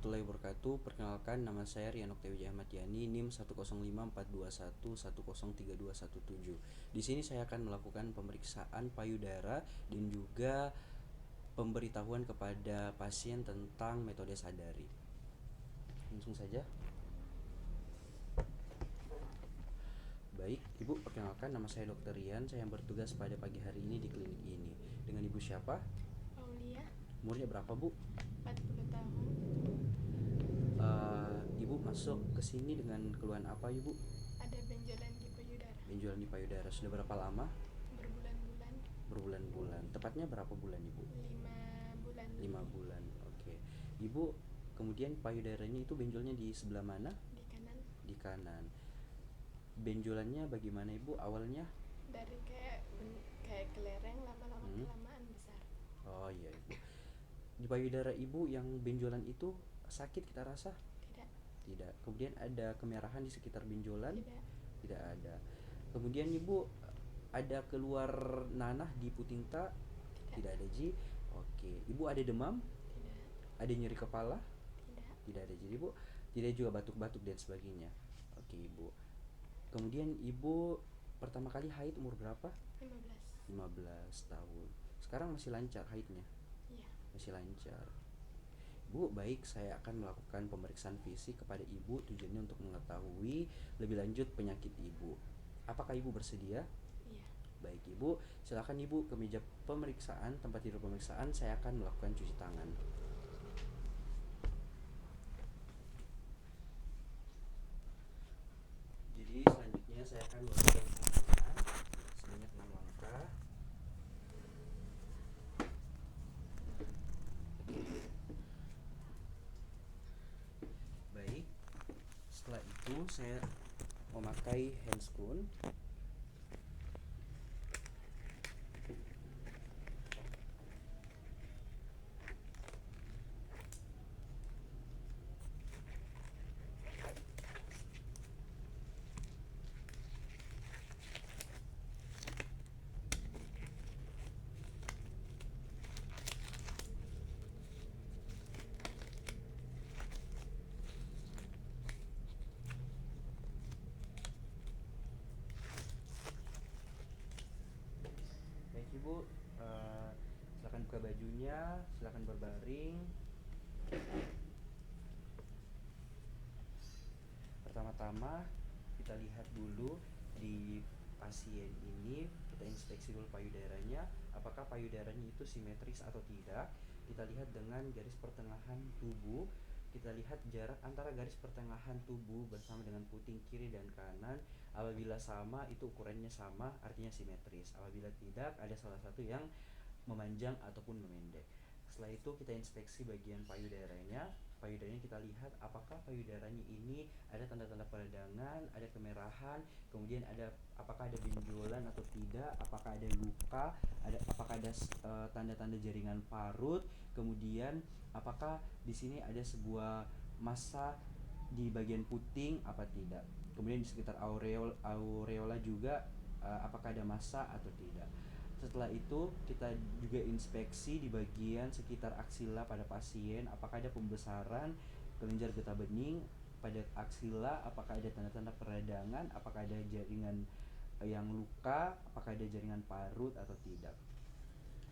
warahmatullahi wabarakatuh. Perkenalkan, nama saya Rian Oktawi Ahmad Yani, NIM 1054211032117. Di sini saya akan melakukan pemeriksaan payudara dan juga pemberitahuan kepada pasien tentang metode sadari. Langsung saja. Baik, Ibu, perkenalkan, nama saya Dr. Rian. Saya yang bertugas pada pagi hari ini di klinik ini. Dengan Ibu siapa? Aulia, Umurnya berapa, Bu? 40 tahun. Ibu masuk ke sini dengan keluhan apa, Ibu? Ada benjolan di payudara. Benjolan di payudara. Sudah berapa lama? Berbulan-bulan. Berbulan-bulan. Tepatnya berapa bulan, Ibu? 5 bulan. 5 bulan. Oke. Ibu, kemudian payudaranya itu benjolnya di sebelah mana? Di kanan. Di kanan. Benjolannya bagaimana, Ibu, awalnya? Dari kayak kelereng, lama-lama kelamaan besar. Oh iya, Ibu. Di payudara Ibu yang benjolan itu sakit kita rasa? Tidak. Tidak. Kemudian ada kemerahan di sekitar benjolan? Tidak. Tidak ada. Kemudian Ibu ada keluar nanah di putingta? Tidak. Tidak ada, Ji. Oke. Ibu ada demam? Tidak. Ada nyeri kepala? Tidak. Tidak ada, jadi Ibu tidak juga batuk-batuk dan sebagainya. Oke, Ibu. Kemudian Ibu pertama kali haid umur berapa? 15. 15 tahun. Sekarang masih lancar haidnya? Iya. Masih lancar. Bu, baik, saya akan melakukan pemeriksaan fisik kepada Ibu tujuannya untuk mengetahui lebih lanjut penyakit Ibu. Apakah Ibu bersedia? Iya. Baik, Ibu, silakan Ibu ke meja pemeriksaan, tempat tidur pemeriksaan. Saya akan melakukan cuci tangan. Jadi selanjutnya saya akan melakukan cuci tangan sebanyak 6 langkah. Baik, setelah itu saya memakai handscoon. Baik, Ibu, silakan buka bajunya, silakan berbaring. Pertama-tama kita lihat dulu di pasien ini, kita inspeksi dulu payudaranya, apakah payudaranya itu simetris atau tidak. Kita lihat dengan garis pertengahan tubuh, kita lihat jarak antara garis pertengahan tubuh bersama dengan puting kiri dan kanan. Apabila sama, itu ukurannya sama, artinya simetris. Apabila tidak, ada salah satu yang memanjang ataupun memendek. Setelah itu kita inspeksi bagian payudaranya. Payudaranya kita lihat apakah payudaranya ini ada tanda-tanda peradangan, ada kemerahan, kemudian apakah ada benjolan atau tidak, apakah ada luka, apakah ada tanda-tanda jaringan parut, kemudian apakah di sini ada sebuah massa di bagian puting apa tidak. Kemudian di sekitar aureola juga apakah ada massa atau tidak. Setelah itu kita juga inspeksi di bagian sekitar aksila pada pasien, apakah ada pembesaran kelenjar getah bening pada aksila, apakah ada tanda-tanda peradangan, apakah ada jaringan yang luka, apakah ada jaringan parut atau tidak.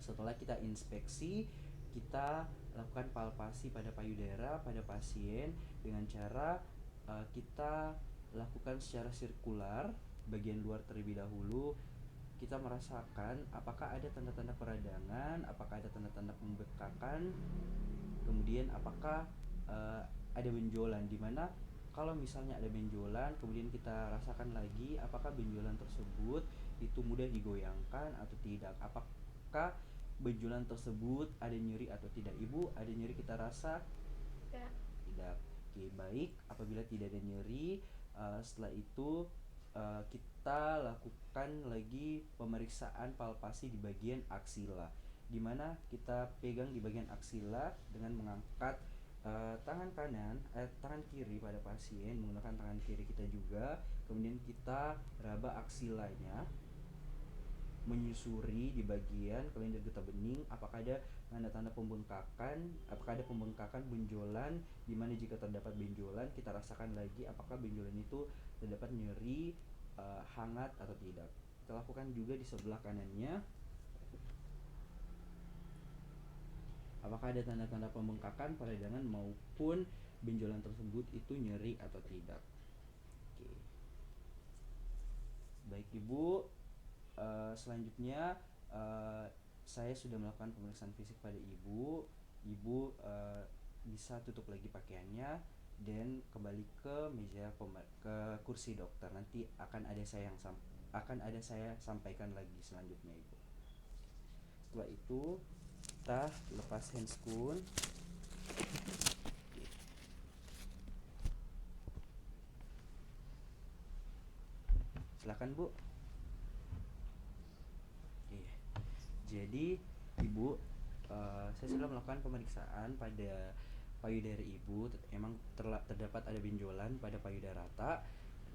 Setelah kita inspeksi, kita lakukan palpasi pada payudara pada pasien dengan cara kita lakukan secara sirkular bagian luar terlebih dahulu. Kita merasakan apakah ada tanda-tanda peradangan, apakah ada tanda-tanda pembekakan, kemudian apakah ada benjolan, dimana kalau misalnya ada benjolan kemudian kita rasakan lagi apakah benjolan tersebut itu mudah digoyangkan atau tidak, apakah benjolan tersebut ada nyeri atau tidak. Ibu, ada nyeri kita rasa? Tidak. Tidak. Oke, baik. Apabila tidak ada nyeri, setelah itu kita lakukan lagi pemeriksaan palpasi di bagian aksila, dimana kita pegang di bagian aksila dengan mengangkat tangan kiri pada pasien, menggunakan tangan kiri kita juga, kemudian kita raba aksilanya menyusuri di bagian kelenjar getah bening apakah ada tanda-tanda pembengkakan, apakah ada pembengkakan benjolan, di mana jika terdapat benjolan kita rasakan lagi apakah benjolan itu terdapat nyeri, hangat atau tidak. Kita lakukan juga di sebelah kanannya. Apakah ada tanda-tanda pembengkakan pada peradangan maupun benjolan tersebut itu nyeri atau tidak. Oke. Baik Ibu, selanjutnya saya sudah melakukan pemeriksaan fisik pada Ibu. Ibu bisa tutup lagi pakaiannya dan kembali ke meja ke kursi dokter. Nanti akan ada saya sampaikan lagi selanjutnya Ibu. Setelah itu kita lepas handscoon. Silakan Bu. Oke. Jadi Ibu, saya sudah melakukan pemeriksaan pada payudara Ibu. Emang terdapat ada benjolan pada payudara rata.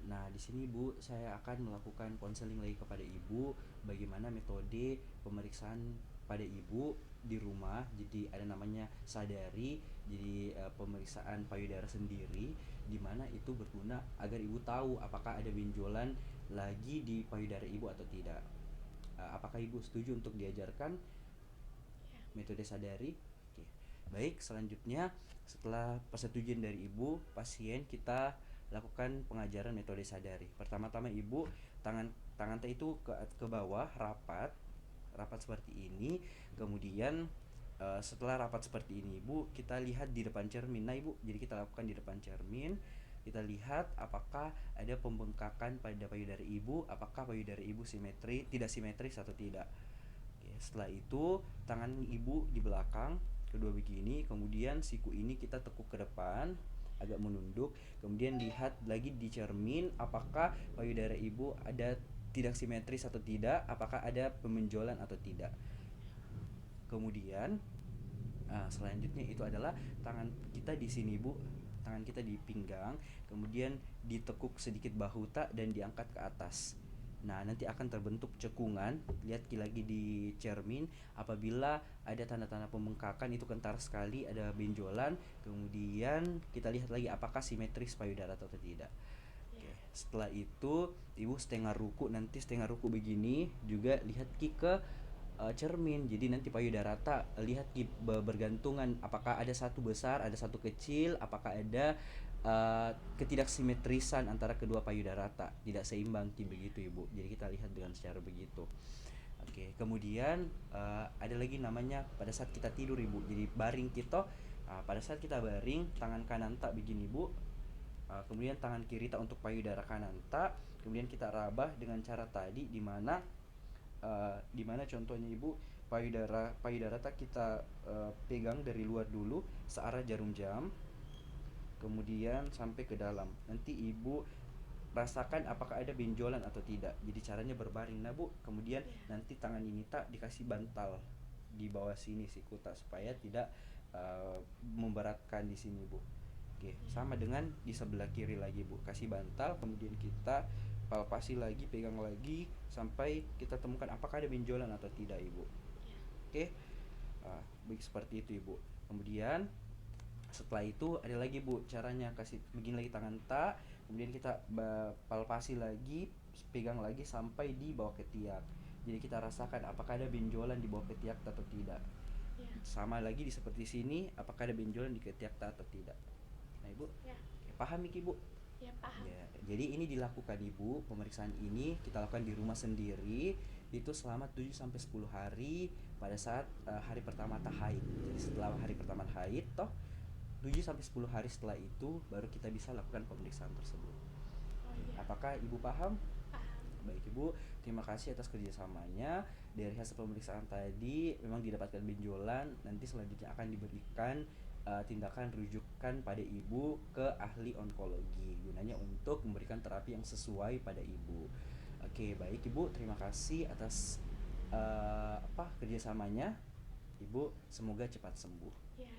Nah, di sini Bu, saya akan melakukan konseling lagi kepada Ibu bagaimana metode pemeriksaan pada Ibu di rumah. Jadi ada namanya sadari, jadi pemeriksaan payudara sendiri, di mana itu berguna agar Ibu tahu apakah ada benjolan lagi di payudara Ibu atau tidak. Apakah Ibu setuju untuk diajarkan metode sadari? Oke. Baik, selanjutnya setelah persetujuan dari Ibu, pasien, kita lakukan pengajaran metode sadari. Pertama-tama Ibu, tangan itu ke bawah, rapat seperti ini. Kemudian setelah rapat seperti ini Ibu, kita lihat di depan cermin. Nah Ibu, jadi kita lakukan di depan cermin. Kita lihat apakah ada pembengkakan pada payudara Ibu, apakah payudara Ibu tidak simetris atau tidak. Oke, setelah itu tangan Ibu di belakang kedua begini, kemudian siku ini kita tekuk ke depan agak menunduk, kemudian lihat lagi di cermin apakah payudara Ibu ada tidak simetris atau tidak, apakah ada pemenjolan atau tidak. Kemudian selanjutnya itu adalah tangan kita di sini Bu, tangan kita di pinggang, kemudian ditekuk sedikit bahu tak dan diangkat ke atas. Nah, nanti akan terbentuk cekungan. Lihat lagi di cermin, apabila ada tanda-tanda pembengkakan itu kentar sekali, ada benjolan. Kemudian kita lihat lagi apakah simetris payudara atau tidak. Oke. Setelah itu Ibu setengah ruku begini, juga lihat ke cermin. Jadi nanti payudara rata, lihat bergantungan apakah ada satu besar, ada satu kecil, apakah ada ketidaksimetrisan antara kedua payudara rata, tidak seimbang begitu Ibu. Jadi kita lihat dengan secara begitu. Oke, kemudian ada lagi namanya pada saat kita tidur Ibu. Jadi baring kita, pada saat kita baring, tangan kanan tak begini Bu. Kemudian tangan kiri tak untuk payudara kanan tak. Kemudian kita rabah dengan cara tadi, di mana contohnya Ibu, payudara tak kita pegang dari luar dulu searah jarum jam, kemudian sampai ke dalam. Nanti Ibu rasakan apakah ada benjolan atau tidak. Jadi caranya berbaring. Nah Bu, kemudian nanti tangan ini tak dikasih bantal di bawah sini siku tak, supaya tidak memberatkan di sini Bu. Oke, sama dengan di sebelah kiri lagi Bu, kasih bantal, kemudian kita palpasi lagi, pegang lagi sampai kita temukan apakah ada benjolan atau tidak Ibu. Oke, baik seperti itu Ibu. Kemudian setelah itu ada lagi Bu caranya, kasih begini lagi tangan tak, kemudian kita palpasi lagi, pegang lagi sampai di bawah ketiak. Jadi kita rasakan apakah ada benjolan di bawah ketiak atau tidak. Sama lagi di seperti sini, apakah ada benjolan di ketiak atau tidak. Nah Ibu, paham Ibu? Ya, paham. Ya, jadi ini dilakukan Ibu, pemeriksaan ini kita lakukan di rumah sendiri itu selama 7-10 hari pada saat hari pertama haid. Jadi setelah hari pertama haid 7-10 hari setelah itu baru kita bisa lakukan pemeriksaan tersebut. Apakah Ibu paham? Paham. Baik Ibu, terima kasih atas kerjasamanya. Dari hasil pemeriksaan tadi memang didapatkan benjolan. Nanti selanjutnya akan diberikan tindakan rujukan pada Ibu ke ahli onkologi, gunanya untuk memberikan terapi yang sesuai pada Ibu. Oke, baik Ibu, terima kasih atas kerjasamanya. Ibu semoga cepat sembuh. Ya.